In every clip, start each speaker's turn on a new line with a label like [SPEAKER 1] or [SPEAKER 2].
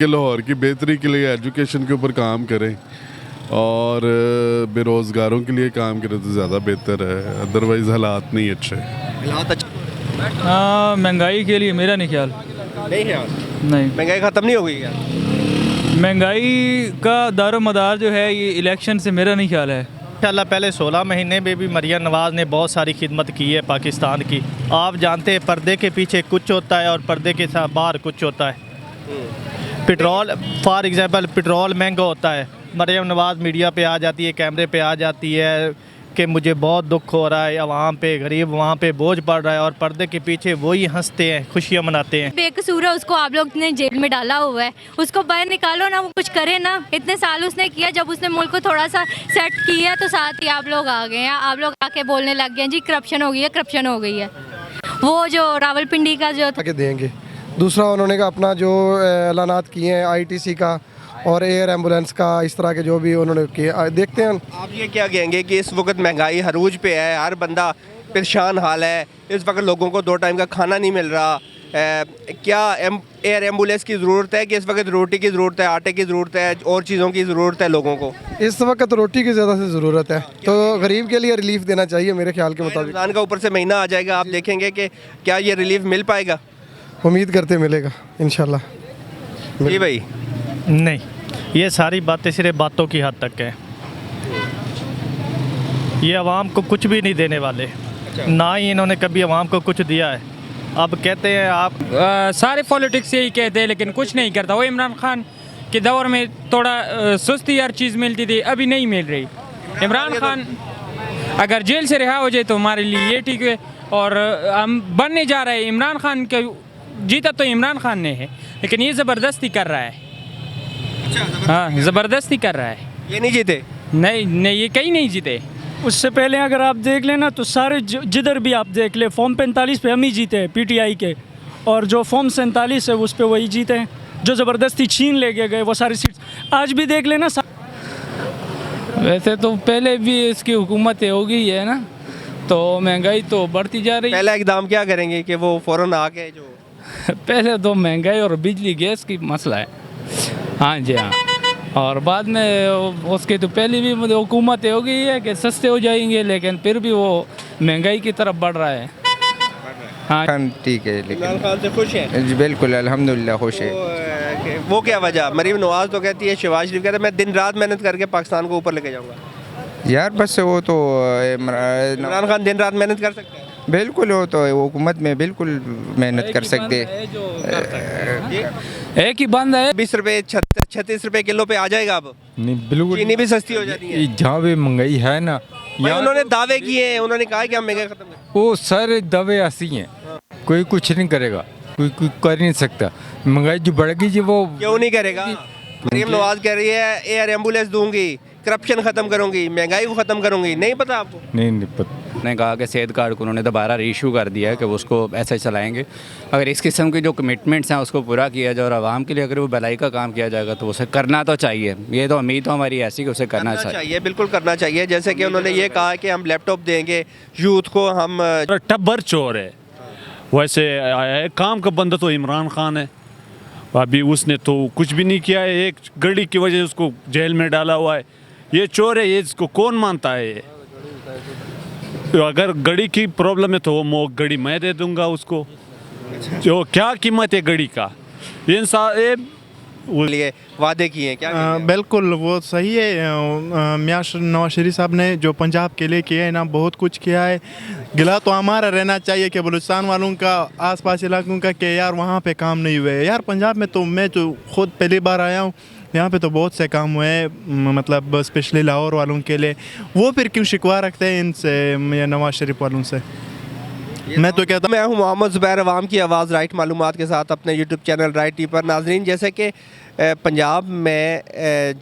[SPEAKER 1] कि लाहौर की बेहतरी के लिए एजुकेशन के ऊपर काम करें और बेरोज़गारों के लिए काम करें तो ज़्यादा बेहतर है, अदरवाइज़ हालात नहीं अच्छे।
[SPEAKER 2] हालात अच्छे
[SPEAKER 3] हाँ, महंगाई के लिए मेरा नहीं ख्याल।
[SPEAKER 2] नहीं है यार,
[SPEAKER 3] नहीं,
[SPEAKER 2] महंगाई ख़त्म नहीं हो गई यार।
[SPEAKER 3] महंगाई का दारो मदार जो है ये इलेक्शन से मेरा नहीं ख्याल है।
[SPEAKER 4] इंशाल्लाह पहले 16 महीने में भी मरियम नवाज़ ने बहुत सारी खिदमत की है पाकिस्तान की। आप जानते हैं पर्दे के पीछे कुछ होता है और पर्दे के साथ बाहर कुछ होता है। पेट्रोल फॉर एग्जांपल पेट्रोल महंगा होता है, मरियम नवाज़ मीडिया पे आ जाती है, कैमरे पे आ जाती है कि मुझे बहुत दुख हो रहा है, अवाम पे गरीब वहाँ पे बोझ पड़ रहा है, और पर्दे के पीछे वही हंसते हैं, खुशियाँ मनाते हैं।
[SPEAKER 5] बेकसूर है, उसको आप लोग ने जेल में डाला हुआ है, उसको बाहर निकालो ना, वो कुछ करे ना। इतने साल उसने किया, जब उसने मुल्क को थोड़ा सा सेट किया तो साथ ही आप लोग आ गए हैं। आप लोग आके बोलने लग गए हैं जी करप्शन हो गई है, करप्शन हो गई है। वो जो रावलपिंडी का जो
[SPEAKER 6] आगे देंगे। दूसरा उन्होंने का अपना जो ऐलानात किए हैं आईटीसी का और एयर एम्बुलेंस का, इस तरह के जो भी उन्होंने किए, देखते हैं।
[SPEAKER 2] आप ये क्या कहेंगे कि इस वक्त महंगाई अरूज पे है, हर बंदा परेशान हाल है, इस वक्त लोगों को 2 टाइम का खाना नहीं मिल रहा। क्या एयर एम्बुलेंस की ज़रूरत है कि इस वक्त रोटी की ज़रूरत है, आटे की ज़रूरत है, और चीज़ों की ज़रूरत है लोगों को?
[SPEAKER 6] इस वक्त रोटी की ज़्यादा से ज़रूरत है, तो गरीब के लिए रिलीफ देना चाहिए मेरे ख्याल के मुताबिक।
[SPEAKER 2] रमज़ान का ऊपर से महीना आ जाएगा, आप देखेंगे कि क्या ये रिलीफ मिल पाएगा?
[SPEAKER 6] उम्मीद करते मिलेगा इंशाल्लाह।
[SPEAKER 2] जी भाई,
[SPEAKER 4] नहीं, ये सारी बातें सिर्फ बातों की हद तक है। ये अवाम को कुछ भी नहीं देने वाले, ना ही इन्होंने कभी अवाम को कुछ दिया है। अब कहते हैं आप
[SPEAKER 7] सारे पॉलिटिक्स यही कहते हैं लेकिन कुछ नहीं करता। वो इमरान खान के दौर में थोड़ा सुस्ती हर चीज़ मिलती थी, अभी नहीं मिल रही। इमरान खान अगर जेल से रिहा हो जाए तो हमारे लिए ये ठीक है। और हम बनने जा रहे हैं, इमरान खान के जीता तो इमरान खान ने है, लेकिन ये ज़बरदस्ती कर रहा है। हाँ, ज़बरदस्ती कर रहा है।
[SPEAKER 2] ये नहीं जीते?
[SPEAKER 7] नहीं नहीं, ये कहीं नहीं जीते।
[SPEAKER 8] उससे पहले अगर आप देख लेना तो सारे जिधर भी आप देख ले, फॉर्म 45 पे हम ही जीते हैं पीटीआई के, और जो फॉर्म 47 है उस पे वही जीते हैं। जो ज़बरदस्ती छीन ले गए वो सारी सीट्स आज भी देख लेना।
[SPEAKER 7] वैसे तो पहले भी इसकी हुकूमत हो गई है ना, तो महंगाई तो बढ़ती जा रही है।
[SPEAKER 2] पहला इकदाम क्या करेंगे कि वो फ़ौरन आके जो
[SPEAKER 7] पहले तो महंगाई और बिजली गैस की मसला है। हाँ जी हाँ, और बाद में उसके तो पहले भी हुकूमत हो गई है कि सस्ते हो जाएंगे, लेकिन फिर भी वो महंगाई की तरफ बढ़ रहा है। हाँ
[SPEAKER 9] ठीक है,
[SPEAKER 2] इमरान
[SPEAKER 9] लेकिन
[SPEAKER 2] खान से खुश हैं?
[SPEAKER 9] जी बिल्कुल अल्हम्दुलिल्लाह खुश है।
[SPEAKER 2] वो क्या वजह? मरीम नवाज़ तो कहती है, शहबाज शरीफ कहता है मैं दिन रात मेहनत करके पाकिस्तान को ऊपर लेके जाऊँगा।
[SPEAKER 9] यार बस वो तो
[SPEAKER 2] इमरान खान दिन रात मेहनत कर सकते हैं?
[SPEAKER 9] बिल्कुल, वो तो हुकूमत में बिल्कुल मेहनत कर सकते हैं।
[SPEAKER 7] एक ही बंद है।
[SPEAKER 2] 20 रुपये 36 रुपये किलो पे आ जाएगा अब।
[SPEAKER 10] नहीं बिल्कुल,
[SPEAKER 2] चीनी भी सस्ती हो जाती है।
[SPEAKER 10] जहाँ भी महंगाई है ना,
[SPEAKER 2] भाई उन्होंने दावे किए हैं, उन्होंने कहा कि हम महंगाई खत्म करें।
[SPEAKER 10] वो सारे दावे ऐसी हैं, कोई कुछ नहीं करेगा, कोई कर नहीं सकता। महंगाई जो बढ़ेगी जी वो
[SPEAKER 2] क्यों नहीं करेगा? मरीम नवाज कह रही है एयर एम्बुलेंस दूंगी, करप्शन ख़त्म करूंगी, महंगाई को ख़त्म करूंगी। नहीं पता आपको?
[SPEAKER 10] नहीं पता।
[SPEAKER 11] ने कहा कि सेहत कार्ड को उन्होंने दोबारा रीइशू कर दिया है कि उसको ऐसे चलाएंगे। अगर इस किस्म की जो कमिटमेंट्स हैं उसको पूरा किया जाए और आवाम के लिए अगर वो भलाई का काम किया जाएगा तो उसे करना तो चाहिए। ये तो उम्मीद तो हमारी ऐसी कि उसे करना चाहिए।
[SPEAKER 2] बिल्कुल करना चाहिए। जैसे कि उन्होंने ये कहा कि हम लैपटॉप देंगे यूथ को। हम
[SPEAKER 12] टब्बर चोर है, वैसे काम का बंदा तो इमरान खान है। अभी उसने तो कुछ भी नहीं किया है, एक गड़ी की वजह से उसको जेल में डाला हुआ है। ये चोर है, ये इसको कौन मानता है? ये अगर गड़ी की प्रॉब्लम है तो वो गड़ी मैं दे दूंगा उसको। जो क्या कीमत है गड़ी का? इंसान
[SPEAKER 2] लिए वादे किए हैं क्या?
[SPEAKER 13] बिल्कुल वो सही है। मियां नवाज शरीफ साहब ने जो पंजाब के लिए किया है ना, बहुत कुछ किया है। गिला तो हमारा रहना चाहिए कि बलूचिस्तान वालों का, आसपास इलाकों का, कि यार वहाँ पे काम नहीं हुए। यार पंजाब में तो मैं जो खुद पहली बार आया हूँ, यहाँ पे तो बहुत से काम हुए हैं, मतलब स्पेशली लाहौर वालों के लिए। वो फिर क्यों शिकवा रखते हैं इनसे, नवाज शरीफ वालों से? मैं तो कहता
[SPEAKER 2] मैं हूँ मोहम्मद ज़ुबैर, अवाम की आवाज़, राइट मालूमात के साथ अपने यूट्यूब चैनल राइट टी पर। नाजरीन, जैसे कि पंजाब में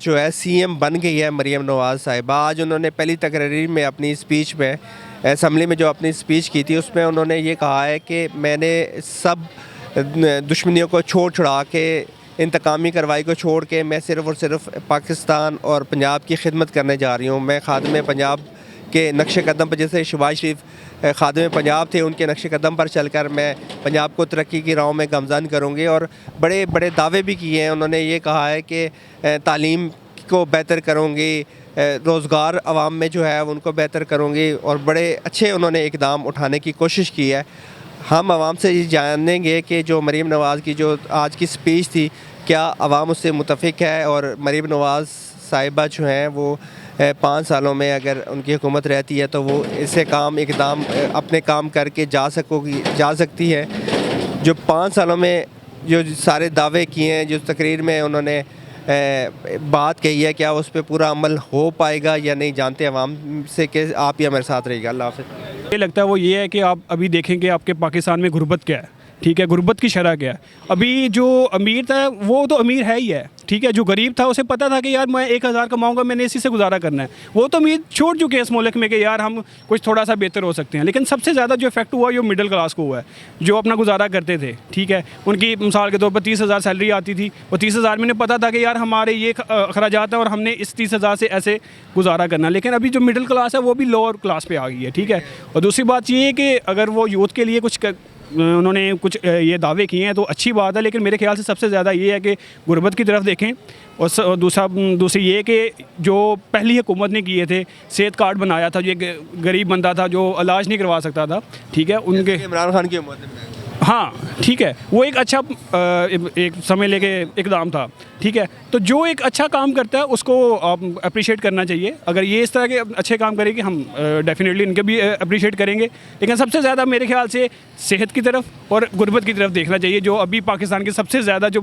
[SPEAKER 2] जो है CM बन गई है मरीम नवाज़ साहिबा। आज उन्होंने पहली तकरीर में अपनी स्पीच में, असम्बली में जो अपनी स्पीच की थी, उसमें उन्होंने ये कहा है कि मैंने सब दुश्मनियों को छोड़ छुड़ा के, इंतकामी कार्रवाई को छोड़ के मैं सिर्फ़ और सिर्फ पाकिस्तान और पंजाब की खिदमत करने जा रही हूँ। मैं खादिम पंजाब उनके नक्श कदम पर, जैसे शहबाज शरीफ खादिम पंजाब थे, उनके नक्श कदम पर चलकर मैं पंजाब को तरक्की की राहों में गामज़न करूँगी। और बड़े बड़े दावे भी किए हैं। उन्होंने ये कहा है कि तालीम को बेहतर करूँगी, रोज़गार आवाम में जो है उनको बेहतर करूँगी, और बड़े अच्छे उन्होंने इकदाम उठाने की कोशिश की है। हम आवाम से ये जानेंगे कि जो मरीम नवाज़ की जो आज की स्पीच थी, क्या आवाम उससे मुतफिक है, और मरीम नवाज़ साहिबा जो हैं वो 5 सालों में अगर उनकी हुकूमत रहती है तो वो इससे इकदाम अपने काम करके जा सकती है। जो 5 सालों में जो सारे दावे किए हैं, जो तकरीर में उन्होंने बात कही है, क्या उस पर पूरा अमल हो पाएगा या नहीं, जानते आवाम से कि आप ही हमारे साथ रहिएगा। अल्लाह हाफ़िज़।
[SPEAKER 14] ये लगता है वो ये है कि आप अभी देखें कि आपके पाकिस्तान में गुर्बत क्या है, ठीक है, गुर्बत की शरह क्या है। अभी जो अमीर था वो तो अमीर है ही है, ठीक है, जो गरीब था उसे पता था कि यार मैं 1000 कमाऊंगा, मैंने इसी से गुजारा करना है, वो तो उम्मीद छोड़ चुके हैं इस मुल्क में कि यार हम कुछ थोड़ा सा बेहतर हो सकते हैं। लेकिन सबसे ज़्यादा जो इफेक्ट हुआ, जो मिडिल क्लास को हुआ है, जो अपना गुजारा करते थे, ठीक है, उनकी मिसाल के तौर पर 30,000 सैलरी आती थी, वो 30,000 में उन्हें पता था कि यार हमारे ये अखराजात हैं और हमने इस 30,000 से ऐसे गुजारा करना। लेकिन अभी जो मिडिल क्लास है वो भी लोअर क्लास पे आ गई है, ठीक है। और दूसरी बात ये है कि अगर वो यूथ के लिए उन्होंने कुछ ये दावे किए हैं तो अच्छी बात है, लेकिन मेरे ख्याल से सबसे ज़्यादा ये है कि गुर्बत की तरफ देखें। और दूसरी ये कि जो पहली हुकूमत ने किए थे, सेहत कार्ड बनाया था, ये गरीब बंदा था जो इलाज नहीं करवा सकता था, ठीक है, उनके
[SPEAKER 2] इमरान खान की हुकूमत में,
[SPEAKER 14] हाँ ठीक है, वो एक अच्छा एक समय लेके इकदाम था, ठीक है। तो जो एक अच्छा काम करता है उसको आप अप्रिशिएट करना चाहिए। अगर ये इस तरह के अच्छे काम करेंगे हम डेफिनेटली इनके भी अप्रिशिएट करेंगे। लेकिन सबसे ज़्यादा मेरे ख्याल से सेहत की तरफ और गुर्बत की तरफ देखना चाहिए, जो अभी पाकिस्तान के सबसे ज़्यादा जो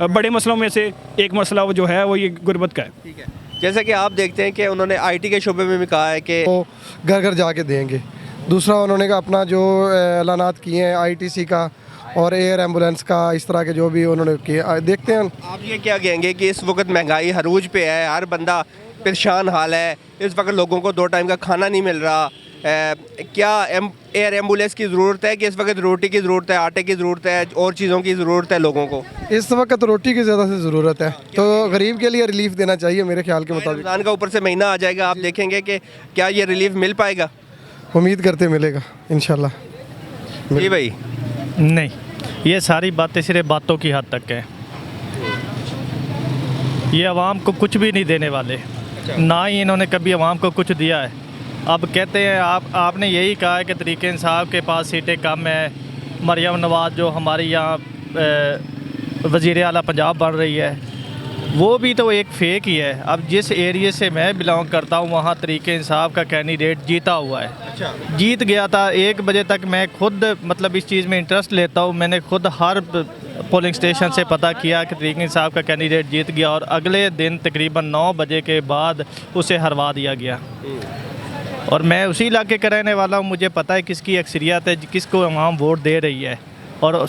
[SPEAKER 14] बड़े मसलों में से एक मसला वो जो है वो ये गुर्बत का है।
[SPEAKER 2] ठीक है, जैसा कि आप देखते हैं कि उन्होंने IT के शोबे में भी कहा है कि
[SPEAKER 6] वो घर घर जाके देंगे। दूसरा उन्होंने कहा अपना जो ऐलानात किए हैं ITC का और एयर एम्बुलेंस का, इस तरह के जो भी उन्होंने किए, देखते हैं।
[SPEAKER 2] आप ये क्या कहेंगे कि इस वक्त महंगाई अरूज पे है, हर बंदा परेशान हाल है, इस वक्त लोगों को 2 टाइम का खाना नहीं मिल रहा, क्या एयर एम्बुलेंस की ज़रूरत है कि इस वक्त रोटी की ज़रूरत है, आटे की ज़रूरत है, और चीज़ों की ज़रूरत है लोगों को?
[SPEAKER 6] इस वक्त रोटी की ज़्यादा से ज़रूरत है, तो गरीब के लिए रिलीफ देना चाहिए मेरे ख्याल के मुताबिक।
[SPEAKER 2] रमज़ान का ऊपर से महीना आ जाएगा, आप देखेंगे कि क्या ये रिलीफ मिल पाएगा?
[SPEAKER 6] उम्मीद करते मिलेगा इंशाल्लाह।
[SPEAKER 2] जी भाई,
[SPEAKER 4] नहीं, ये सारी बातें सिर्फ बातों की हद तक है, ये आवाम को कुछ भी नहीं देने वाले, ना ही इन्होंने कभी आवाम को कुछ दिया है। अब कहते हैं आपने यही कहा है कि तरीके इंसाफ के पास सीटें कम है, मरियम नवाज़ जो हमारी यहाँ वज़ीर आला पंजाब बन रही है, वो भी तो एक फ़ेक ही है। अब जिस एरिए से मैं बिलोंग करता हूँ वहाँ तरीके इंसाफ का कैंडिडेट जीता हुआ है, जीत गया था। 1 बजे तक मैं खुद मतलब इस चीज़ में इंटरेस्ट लेता हूँ, मैंने खुद हर पोलिंग स्टेशन से पता किया कि तरीके इंसाफ का कैंडिडेट जीत गया, और अगले दिन तकरीबन 9 बजे के बाद उसे हरवा दिया गया। और मैं उसी इलाके का रहने वाला हूँ, मुझे पता है किसकी अक्सरियत है, किसको आवाम वोट दे रही है, और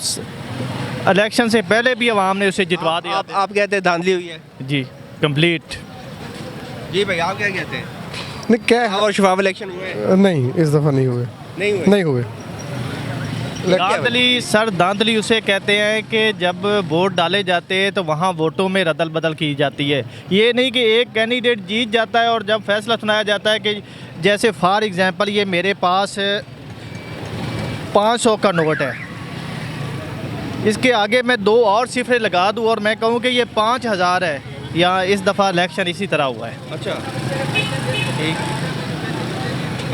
[SPEAKER 4] इलेक्शन से पहले भी आवाम ने उसे जितवा दिया।
[SPEAKER 2] आप कहते हैं धांधली हुई है?
[SPEAKER 4] जी कंप्लीट। जी
[SPEAKER 2] भाई, आप क्या कहते हैं?
[SPEAKER 6] नहीं, क्या
[SPEAKER 2] और शफाफ इलेक्शन हुए?
[SPEAKER 6] नहीं, इस दफ़ा नहीं हुए, नहीं हुए।
[SPEAKER 4] दांधली सर, दांधली उसे कहते हैं कि जब वोट डाले जाते हैं तो वहाँ वोटों में रदल बदल की जाती है। ये नहीं कि एक कैंडिडेट जीत जाता है और जब फैसला सुनाया जाता है कि जैसे फॉर एग्जांपल ये मेरे पास 500 का नोट है, इसके आगे मैं 2 और सिफरें लगा दूँ और मैं कहूँ कि ये 5000 है, या इस दफ़ा इलेक्शन इसी तरह हुआ है।
[SPEAKER 2] अच्छा, ठीक,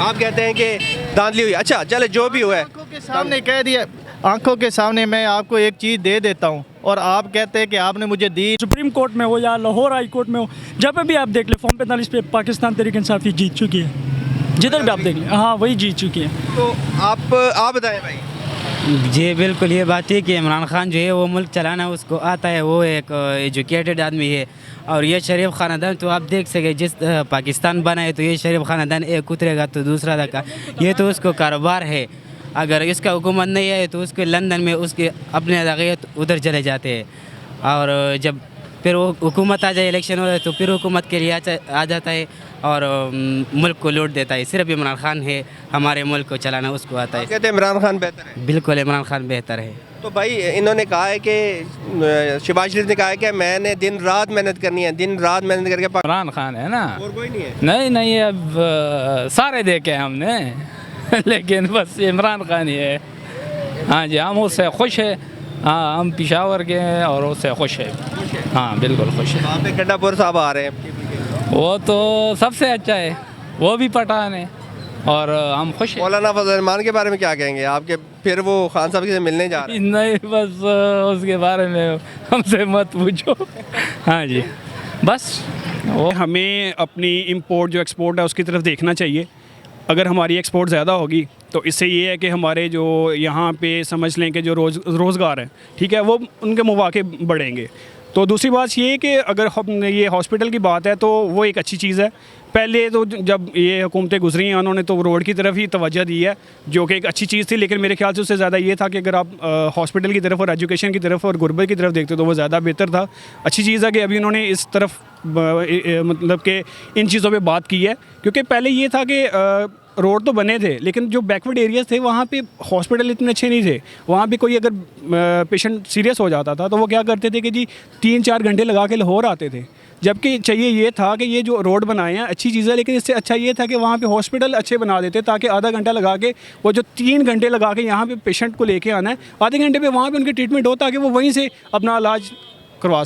[SPEAKER 2] आप कहते हैं कि धांधली हुई। अच्छा चले, जो भी हुआ है
[SPEAKER 4] आंखों के सामने कह दिया, आंखों के सामने मैं आपको एक चीज़ दे देता हूँ और आप कहते हैं कि आपने मुझे दी।
[SPEAKER 8] सुप्रीम कोर्ट में हो या लाहौर हाई कोर्ट में हो, जब भी आप देख ले फॉर्म 45 पे पाकिस्तान तहरीक इंसाफ ही जीत चुकी है, जिधर भी आप देख लें, हाँ वही जीत चुकी है।
[SPEAKER 2] तो आप बताएं भाई।
[SPEAKER 15] जी बिल्कुल, ये बात है कि इमरान खान जो है वो मुल्क चलाना उसको आता है, वो एक एजुकेटेड आदमी है, और ये शरीफ ख़ानदान तो आप देख सके जिस पाकिस्तान बना है तो ये शरीफ ख़ानदान एक उतरेगा तो दूसरा धक्का, ये तो उसको कारोबार है। अगर इसका हुकूमत नहीं है तो उसके लंदन में उसके अपने अदागियत उधर चले जाते हैं, और जब फिर वो हुकूमत आ जाए, इलेक्शन हो जाए तो फिर हुकूमत के लिए आ जाता है और मुल्क को लूट देता है। सिर्फ इमरान खान है हमारे मुल्क को चलाना, उसको आता है।
[SPEAKER 2] कहते हैं इमरान खान बेहतर है।
[SPEAKER 15] बिल्कुल इमरान खान बेहतर है।
[SPEAKER 2] तो भाई इन्होंने कहा है कि शहबाज शरीफ ने कहा है कि मैंने दिन रात मेहनत करनी है, दिन रात मेहनत करके
[SPEAKER 7] इमरान खान है ना,
[SPEAKER 2] और कोई नहीं है।
[SPEAKER 7] नहीं अब सारे देखे हमने लेकिन बस इमरान खान ही है। हाँ जी, हम उससे खुश है। हाँ, हम पेशावर के हैं और उससे खुश है। हाँ बिल्कुल खुश है।
[SPEAKER 2] वहाँ पे गड्ढापुर साहब आ रहे हैं,
[SPEAKER 7] वो तो सबसे अच्छा है, वो भी पठान है और हम खुश हैं।
[SPEAKER 2] मौलाना फजल रहमान के बारे में क्या कहेंगे आपके? फिर वो खान साहब से मिलने जा रहे हैं।
[SPEAKER 7] नहीं बस उसके बारे में हमसे मत पूछो। हाँ जी, बस
[SPEAKER 14] वो हमें अपनी इंपोर्ट जो एक्सपोर्ट है उसकी तरफ देखना चाहिए। अगर हमारी एक्सपोर्ट ज़्यादा होगी तो इससे ये है कि हमारे जो यहाँ पे समझ लें कि जो रोज़गार है, ठीक है, वो उनके मौके बढ़ेंगे। तो दूसरी बात ये है कि अगर ये हॉस्पिटल की बात है तो वो एक अच्छी चीज़ है। पहले तो जब ये हुकूमतें गुजरी हैं उन्होंने तो रोड की तरफ ही तवज्जो दी है, जो कि एक अच्छी चीज़ थी, लेकिन मेरे ख्याल से उससे ज़्यादा ये था कि अगर आप हॉस्पिटल की तरफ और एजुकेशन की तरफ और गुर्बत की तरफ देखते तो वो ज़्यादा बेहतर था। अच्छी चीज़ है कि अभी उन्होंने इस तरफ मतलब कि इन चीज़ों पे बात की है, क्योंकि पहले ये था कि रोड तो बने थे लेकिन जो बैकवर्ड एरियाज़ थे वहाँ पे हॉस्पिटल इतने अच्छे नहीं थे। वहाँ पे कोई अगर पेशेंट सीरियस हो जाता था तो वो क्या करते थे कि जी 3-4 घंटे लगा के लाहौर आते थे, जबकि चाहिए ये था कि ये जो रोड बनाए हैं अच्छी चीज़ है, लेकिन इससे अच्छा ये था कि वहाँ पे हॉस्पिटल अच्छे बना देते ताकि आधा घंटा लगा के वो जो 3 घंटे लगा के यहाँ पे पेशेंट को लेके आना है, आधे घंटे पे वहाँ पे उनकी ट्रीटमेंट हो ताकि वो वहीं से अपना इलाज करवा